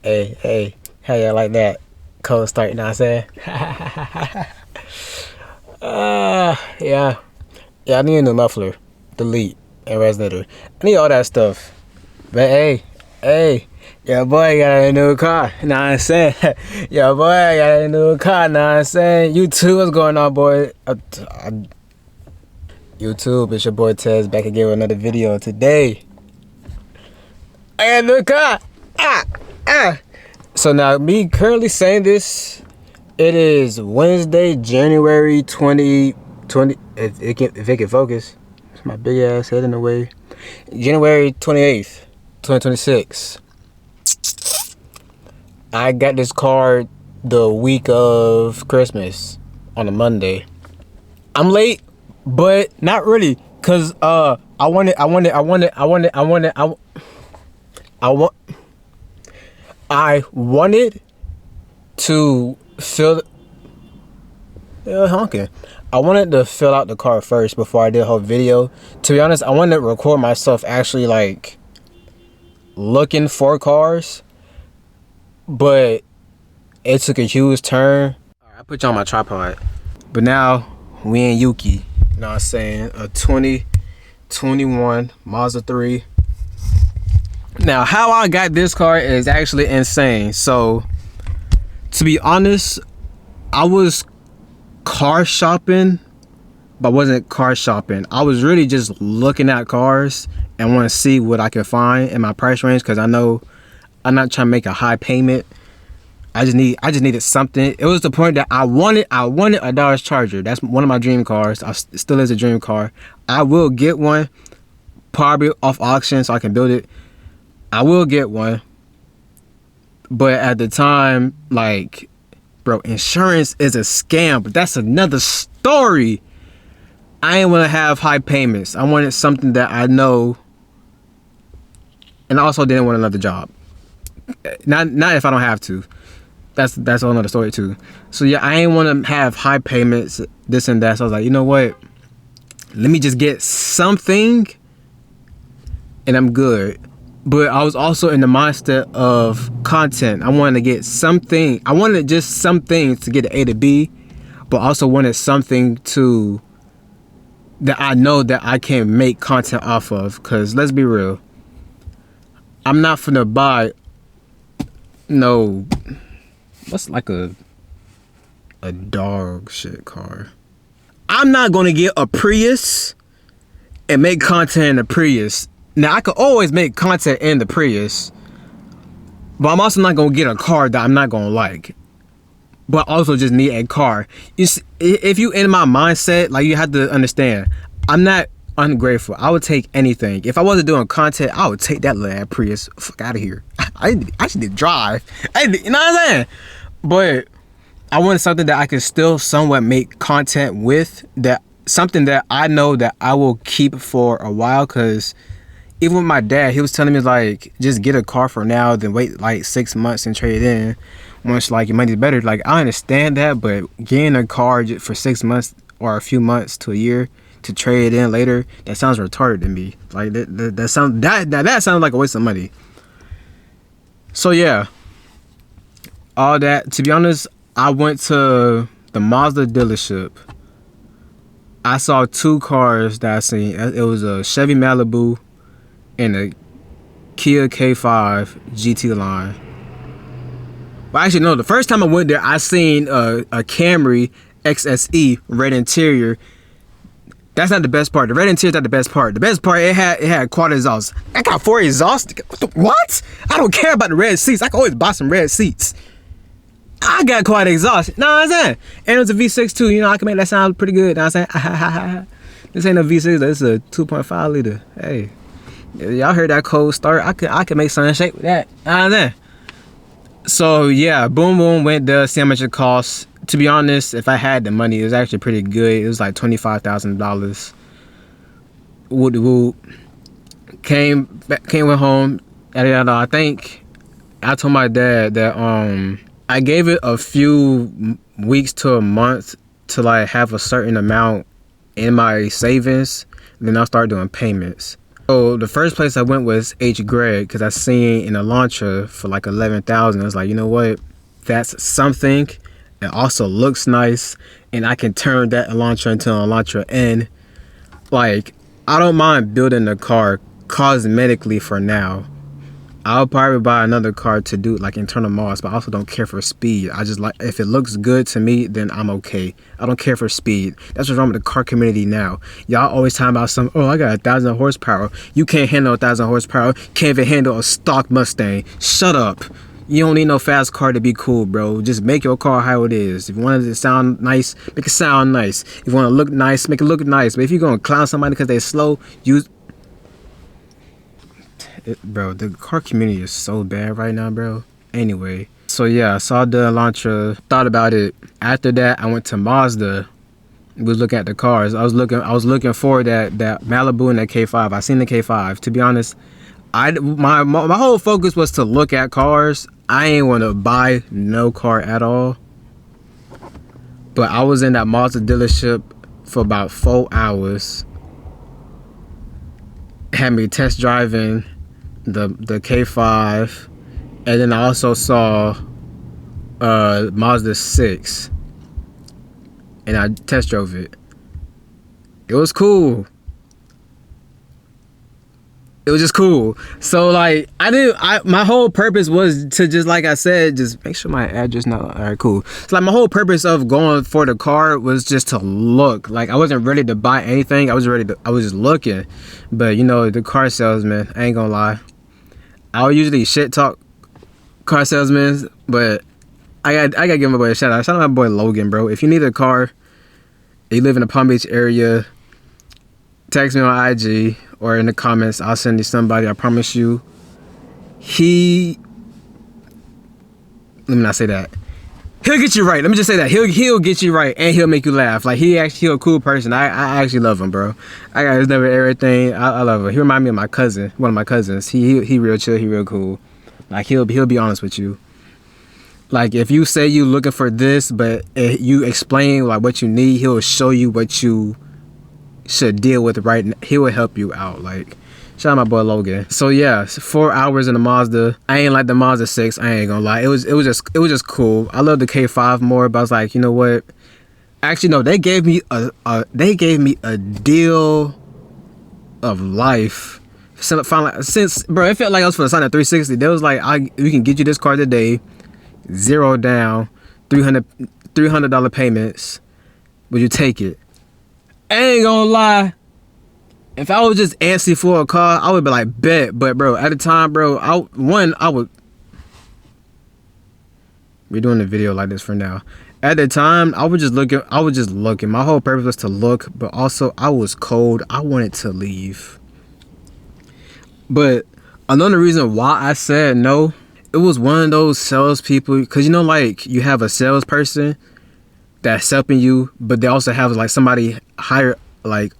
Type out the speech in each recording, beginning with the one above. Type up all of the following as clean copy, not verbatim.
Hey, how you like that? Cold start, you know what I'm saying? Yeah. Yeah, I need a new muffler, delete, and resonator. I need all that stuff. But hey, your boy got a new car, know what I'm saying? Your boy got a new car, know what I'm saying? YouTube, what's going on, boy? YouTube, it's your boy Tez back again with another video today. I got a new car. So now, me currently saying this, it is Wednesday, January 2020. If it can focus, it's my big ass head in the way. January 28th, 2026. I got this car the week of Christmas on a Monday. I'm late, but not really, cause I wanted to fill. Honking. I wanted to fill out the car first before I did a whole video. To be honest, I wanted to record myself actually like looking for cars, but it took a huge turn. I put you on my tripod, but now we in Yuki. You know what I'm saying? A 2021 Mazda 3. Now, how I got this car is actually insane. So, to be honest, I was car shopping, but wasn't car shopping. I was really just looking at cars and want to see what I can find in my price range, because I know I'm not trying to make a high payment. I just needed something. It was the point that I wanted a Dodge Charger. That's one of my dream cars. It still is a dream car. I will get one, probably off auction, so I can build it. I will get one, but at the time, like, bro, insurance is a scam, but that's another story. I ain't want to have high payments. I wanted something that I know, and I also didn't want another job. Not if I don't have to. That's a whole nother story too. So yeah, I ain't want to have high payments, this and that. So I was like, you know what? Let me just get something, and I'm good. But I was also in the mindset of content. I wanted to get something. I wanted just something to get the A to B, but also wanted something that I know that I can make content off of. Cause let's be real, I'm not finna buy no, what's like a dog shit car. I'm not gonna get a Prius and make content in a Prius. Now, I could always make content in the Prius, but I'm also not going to get a car that I'm not going to like, but also just need a car. You see, if you in my mindset, like, you have to understand, I'm not ungrateful. I would take anything. If I wasn't doing content, I would take that little Prius. Fuck out of here. I just need to drive. You know what I'm saying? But I wanted something that I could still somewhat make content with, that something that I know that I will keep for a while, because even with my dad, he was telling me, like, just get a car for now, then wait like 6 months and trade it in once, like, your money's better. Like, I understand that, but getting a car for 6 months or a few months to a year to trade it in later, that sounds retarded to me. Like, that sounds like a waste of money. So yeah, all that. To be honest, I went to the Mazda dealership. I saw two cars that I seen. It was a Chevy Malibu and a Kia K5 GT line. Well, actually, no. The first time I went there, I seen a Camry XSE red interior. That's not the best part. The red interior's not the best part. The best part, it had quad exhaust. I got 4 exhausts. What? I don't care about the red seats. I can always buy some red seats. I got quad exhaust. Know what I'm saying? And it was a V6 too. You know, I can make that sound pretty good. Know what I'm saying? This ain't a V6. This is a 2.5 liter. Hey. Y'all heard that cold start. I could make something shake with that. So yeah, boom, went there, see how much it costs. To be honest, if I had the money, it was actually pretty good. It was like $25,000. Woot. Came went home. I think I told my dad that I gave it a few weeks to a month to like have a certain amount in my savings. Then I'll start doing payments. So the first place I went was H. Greg because I seen an Elantra for like 11,000. I was like, you know what? That's something. It also looks nice, and I can turn that Elantra into an Elantra N. Like, I don't mind building a car cosmetically for now. I'll probably buy another car to do like internal mods, but I also don't care for speed. I just like, if it looks good to me, then I'm okay. I don't care for speed. That's what's wrong with the car community now. Y'all always talking about some, oh, I got 1,000 horsepower. You can't handle 1,000 horsepower. Can't even handle a stock Mustang. Shut up. You don't need no fast car to be cool, bro. Just make your car how it is. If you want it to sound nice, make it sound nice. If you want to look nice, make it look nice. But if you're going to clown somebody because they're slow, bro, the car community is so bad right now, bro. Anyway, so yeah, I saw the Elantra, thought about it. After that, I went to Mazda. We was looking at the cars. I was looking for that Malibu and that K5. I seen the K5. To be honest, my whole focus was to look at cars. I ain't want to buy no car at all. But I was in that Mazda dealership for about 4 hours. Had me test driving the K5, and then I also saw Mazda 6, and I test drove it. It was cool. It was just cool. So like my whole purpose was to just, like I said, just make sure my address not all right, cool. So like my whole purpose of going for the car was just to look. Like I wasn't ready to buy anything. I was just looking. But you know, the car salesman, I ain't gonna lie, I would usually shit talk car salesmen, but I gotta give my boy a shout out. Shout out my boy Logan, bro. If you need a car, you live in the Palm Beach area, text me on IG or in the comments. I'll send you somebody. I promise you. Let me not say that. He'll get you right. Let me just say that. He'll get you right, and he'll make you laugh. Like he a cool person. I actually love him, bro. I got his number, everything. I love him. He remind me of my cousin, one of my cousins. He real chill. He real cool. Like he'll be honest with you. Like if you say you looking for this, but you explain like what you need, he'll show you what you should deal with right now. He will help you out. Like shout out my boy Logan. So yeah, 4 hours in the Mazda. I ain't like the Mazda 6. I ain't gonna lie. It was just cool. I love the K5 more, but I was like, you know what? Actually, no. They gave me a deal of life. Since bro, it felt like I was for the sign at 360. They was like, we can get you this car today, 0 down, $300 payments. Would you take it? I ain't gonna lie. If I was just antsy for a car, I would be like, bet. But bro, at the time, bro, we're doing a video like this for now. At the time, I was just looking. My whole purpose was to look, but also I was cold. I wanted to leave. But another reason why I said no, it was one of those salespeople, because you know, like you have a salesperson that's helping you, but they also have like somebody higher, like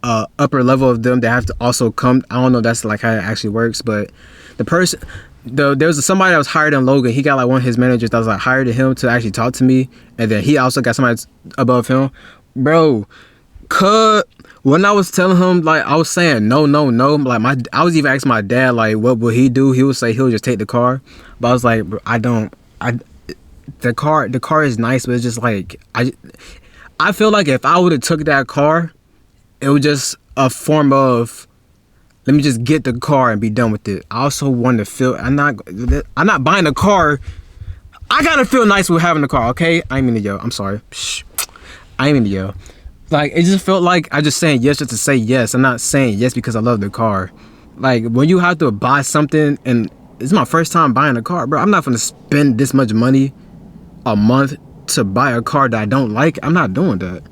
upper level of them that have to also come. I don't know if that's like how it actually works, but the person, there was somebody that was hired in Logan. He got like one of his managers that was like hired him to actually talk to me, and then he also got somebody above him, bro. When I was telling him, like I was saying no, like I was even asking my dad like what would he do. He would say he'll just take the car, but I was like, bro, the car is nice, but it's just like I feel like if I would have took that car, it was just a form of, let me just get the car and be done with it. I also want to feel, I'm not buying a car. I gotta feel nice with having the car, okay? I ain't mean to yell. I'm sorry. Shh. I ain't mean to yell. Like, it just felt like I just saying yes just to say yes. I'm not saying yes because I love the car. Like, when you have to buy something, and it's my first time buying a car, bro. I'm not gonna spend this much money a month to buy a car that I don't like. I'm not doing that.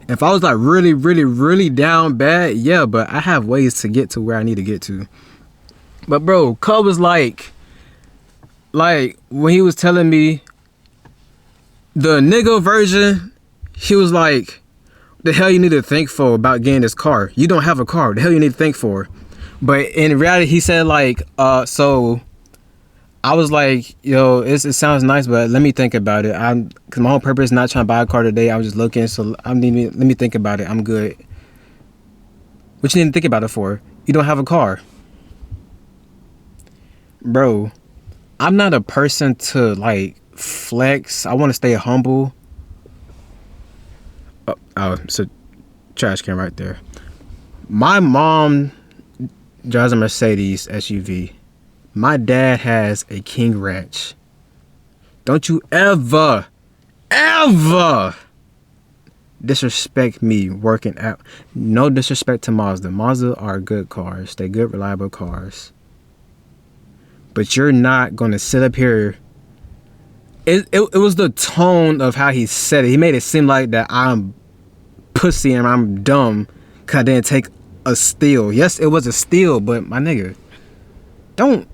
If I was like really, really, really down bad, yeah, but I have ways to get to where I need to get to. But bro, Cub was like when he was telling me the nigga version, he was like, the hell you need to think for about getting this car? You don't have a car. The hell you need to think for? But in reality, he said like, so I was like, yo, it sounds nice, but let me think about it. Cause my whole purpose is not trying to buy a car today. I was just looking, so let me think about it. I'm good. What you need to think about it for? you don't have a car. Bro, I'm not a person to like flex. I want to stay humble. Oh, it's a trash can right there. My mom drives a Mercedes SUV. My dad has a King Ranch. Don't you ever disrespect me working out. No disrespect to Mazda. Mazda are good cars. They're good, reliable cars. But you're not going to sit up here. It was the tone of how he said it. He made it seem like that I'm pussy and I'm dumb because I didn't take a steal. Yes, it was a steal, but my nigga, don't.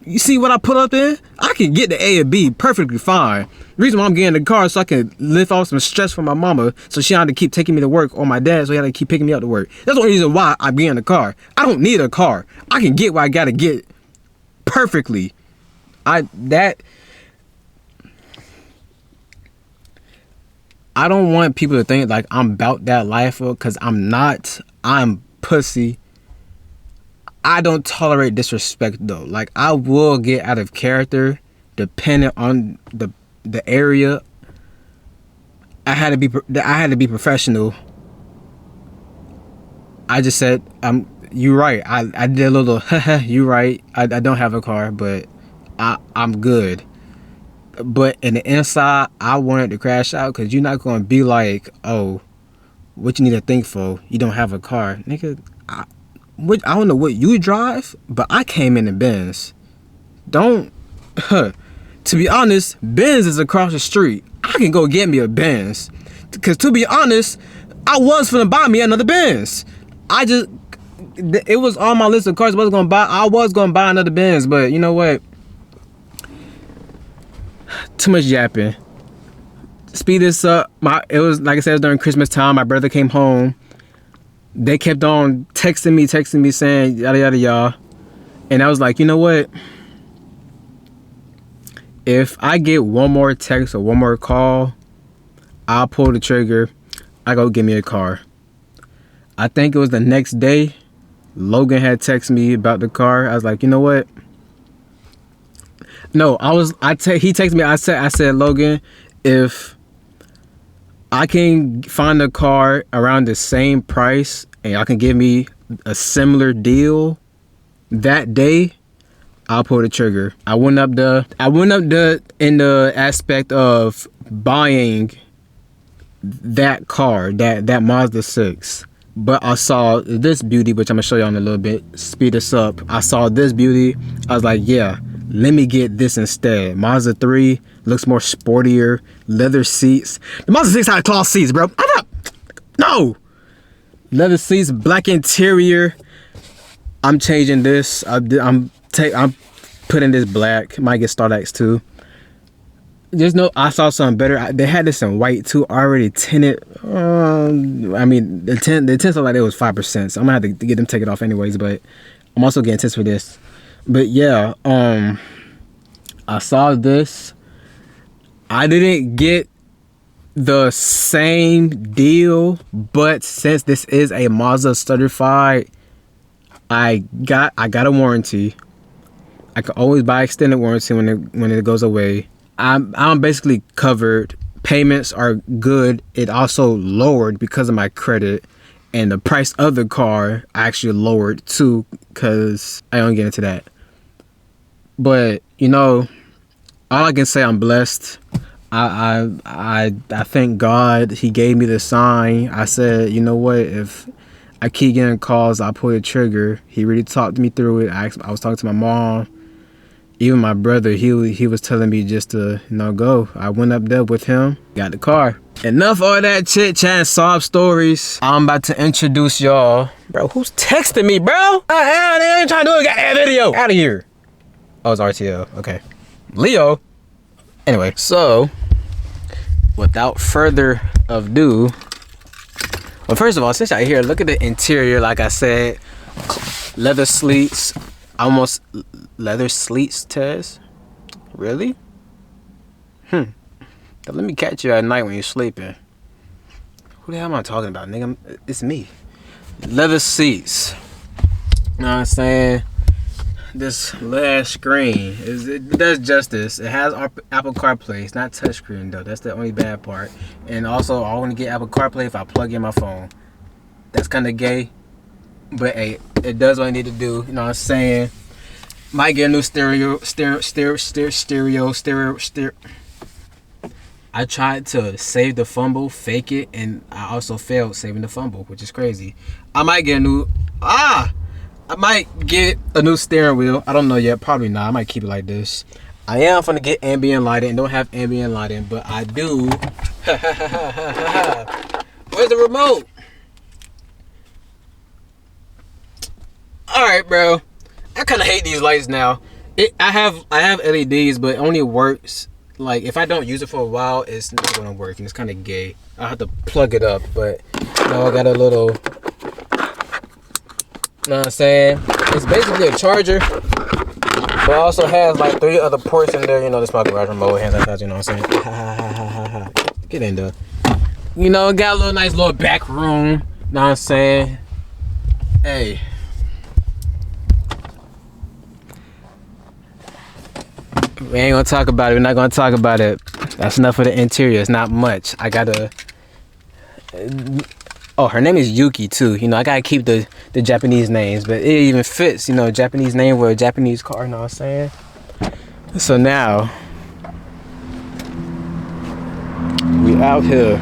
You see what I put up there? I can get the A and B perfectly fine. The reason why I'm getting the car so I can lift off some stress from my mama, so she had to keep taking me to work, or my dad so he had to keep picking me up to work. That's the only reason why I'm getting the car. I don't need a car. I can get what I gotta get perfectly. I don't want people to think like I'm about that life, because I'm not. I'm pussy. I don't tolerate disrespect though. Like, I will get out of character depending on the area. I had to be professional. I just said, you right. I did a little you right. I don't have a car, but I'm good. But in the inside, I wanted to crash out, because you're not going to be like, oh, what you need to think for? You don't have a car. Nigga, I don't know what you drive, but I came in the Benz. To be honest, Benz is across the street. I can go get me a Benz. Because to be honest, I was finna buy me another Benz. It was on my list of cars I was gonna buy another Benz, but you know what? Too much yapping. Speed this up. It was, like I said, it was during Christmas time. My brother came home. They kept on texting me saying yada yada y'all, and I was like, you know what? If I get one more text or one more call, I'll pull the trigger. I go get me a car. I think it was the next day, Logan had texted me about the car. I was like, you know what? No, he texted me. I said, Logan, if I can find a car around the same price and y'all can give me a similar deal that day, I'll pull the trigger. I went up in the aspect of buying that car, that Mazda 6. But I saw this beauty, which I'm gonna show you in a little bit. Speed this up. I saw this beauty. I was like, yeah, let me get this instead. Mazda 3 looks more sportier. Leather seats. The Mazda 6 had cloth seats, bro. No. Leather seats, black interior. I'm changing this. I'm putting this black. Might get StarX too. I saw something better. They had this in white too, already tinted. I mean, the tint looked like it was 5%, so I'm gonna have to get them take it off anyways. But I'm also getting tints for this. But yeah, I saw this. I didn't get the same deal, but since this is a Mazda certified, I got a warranty. I can always buy extended warranty when it goes away. I'm basically covered. Payments are good. It also lowered because of my credit, and the price of the car actually lowered too, because I don't get into that. But you know, all I can say, I'm blessed. I thank God He gave me the sign. I said, you know what, if I keep getting calls, I'll pull the trigger. He really talked me through it. I was talking to my mom. Even my brother, he was telling me just to, go. I went up there with him, got the car. Enough all that chit chat, sob stories. I'm about to introduce y'all. Bro, who's texting me, bro? They ain't trying to do a goddamn video. Out of here. Oh, it's RTL. Okay. Leo. Anyway, so without further ado, well, first of all, since y'all here, look at the interior. Like I said, leather sleeves. Almost leather sleeves, Tez? Really? Let me catch you at night when you're sleeping. Who the hell am I talking about, nigga? It's me. Leather seats. You know what I'm saying? This last screen it does justice. It has Apple CarPlay. It's not touchscreen though. That's the only bad part. And also, I want to get Apple CarPlay if I plug in my phone. That's kind of gay, but hey, it does what I need to do. You know what I'm saying? Might get a new stereo. I tried to save the fumble, fake it, and I also failed saving the fumble, which is crazy. I might get a new I might get a new steering wheel. I don't know yet. Probably not. I might keep it like this. I am gonna get ambient lighting and don't have ambient lighting, but I do. Where's the remote? Alright, bro. I kinda hate these lights now. I have LEDs, but it only works like if I don't use it for a while, it's not gonna work, and it's kinda gay. I have to plug it up, but now I got a little, you know what I'm saying? It's basically a charger, but it also has like 3 other ports in there. You know, this is my garage remote, hands like that, you know what I'm saying? Get in there. You know, got a little nice little back room, you know what I'm saying? Hey. We ain't gonna talk about it. We're not gonna talk about it. That's enough for the interior. It's not much. I gotta. Oh, her name is Yuki too. You know, I gotta keep the Japanese names, but it even fits. You know, Japanese name for a Japanese car. You know what I'm saying? So now we out here.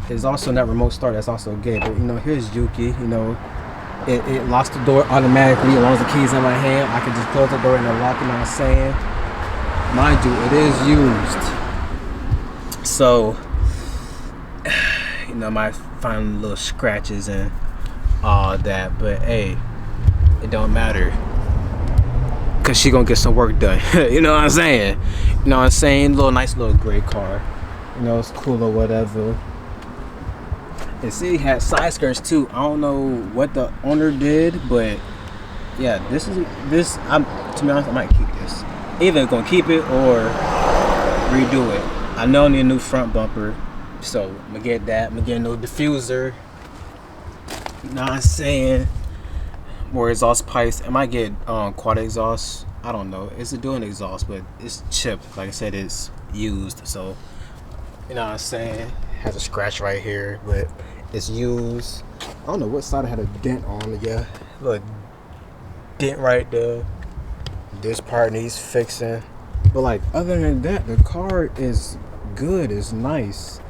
There's also that remote start. That's also gay. But you know, here's Yuki. You know. It locks the door automatically as long as the key's in my hand. I can just close the door and it lock, you know what I'm saying? Mind you, it is used. So, you know, I might find little scratches and all that, but hey, it don't matter. Cause she gonna get some work done. You know what I'm saying? You know what I'm saying? Nice little gray car. You know, it's cool or whatever. And see, it had side skirts too. I don't know what the owner did, but yeah, to be honest, I might keep this. Either gonna keep it or redo it. I know I need a new front bumper, so I'm gonna get that. I'm gonna get a new diffuser. You know what I'm saying? More exhaust pipes. I might get quad exhaust. I don't know. It's a dual exhaust, but it's chipped. Like I said, it's used, so you know what I'm saying? Has a scratch right here, but it's used. I don't know what side I had a dent on. Yeah, look, dent right there. This part needs fixing, but like other than that, the car is good. It's nice.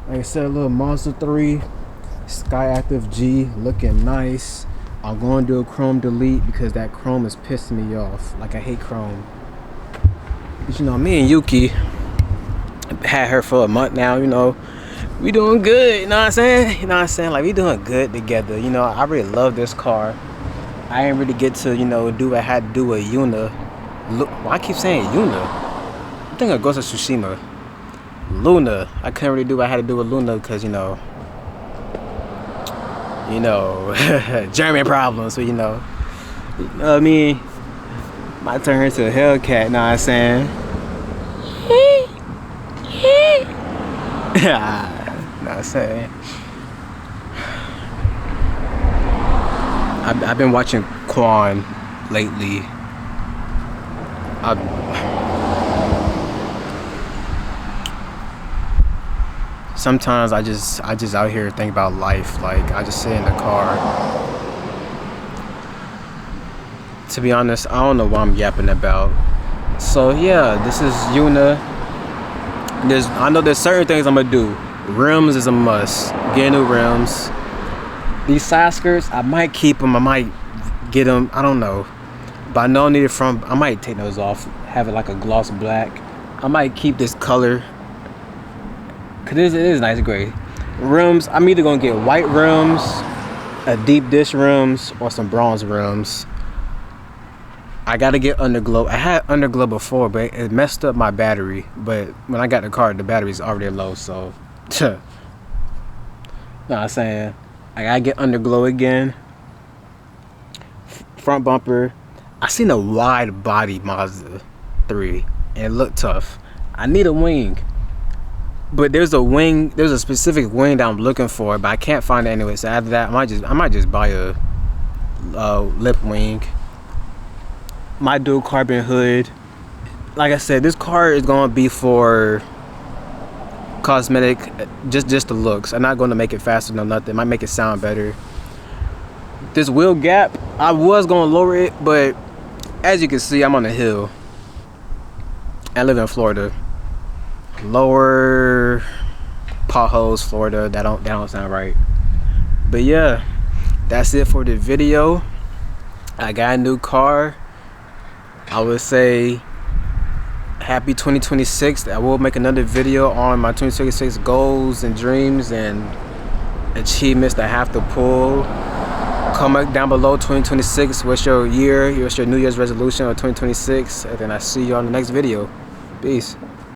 Like I said, a little Mazda 3 Skyactiv G, looking nice. I'm going to do a chrome delete because that chrome is pissing me off. Like, I hate chrome. But you know, me and Yuki had her for a month now. You know, we doing good, you know what I'm saying? You know what I'm saying? Like, we doing good together. You know, I really love this car. I didn't really get to, you know, do what I had to do with Yuna. Look, well, I keep saying Yuna. I think it goes to Tsushima. Luna. I couldn't really do what I had to do with Luna because, you know, German problems. So, you know what I mean? Might turn her into a Hellcat, you know what I'm saying? Yeah. Know what I'm saying? I've been watching Quan lately. Sometimes I just out here think about life. Like, I just sit in the car. To be honest, I don't know what I'm yapping about. So yeah, this is Yuna. I know there's certain things I'm gonna do. Rims is a must. Get new rims. These side skirts, I might keep them. I might get them. I don't know. But I know I need it from. I might take those off. Have it like a gloss black. I might keep this color. Cause it is nice gray. Rims, I'm either gonna get white rims, a deep dish rims, or some bronze rims. I gotta get underglow. I had underglow before, but it messed up my battery. But when I got the car, the battery's already low, so. Know what I'm saying? I gotta get underglow again. Front bumper. I seen a wide body Mazda 3 and it looked tough. I need a wing. But there's a specific wing that I'm looking for, but I can't find it anyway. So after that, I might just buy a lip wing. My dual carbon hood. Like I said, this car is gonna be for cosmetic, just the looks. I'm not gonna make it faster, no nothing. Might make it sound better. This wheel gap, I was gonna lower it, but as you can see, I'm on a hill. I live in Florida. Lower potholes, Florida. That don't sound right. But yeah, that's it for the video. I got a new car. I would say happy 2026. I will make another video on my 2026 goals and dreams and achievements that I have to pull. Comment down below 2026. What's your year? What's your New Year's resolution of 2026? And then I see you on the next video. Peace.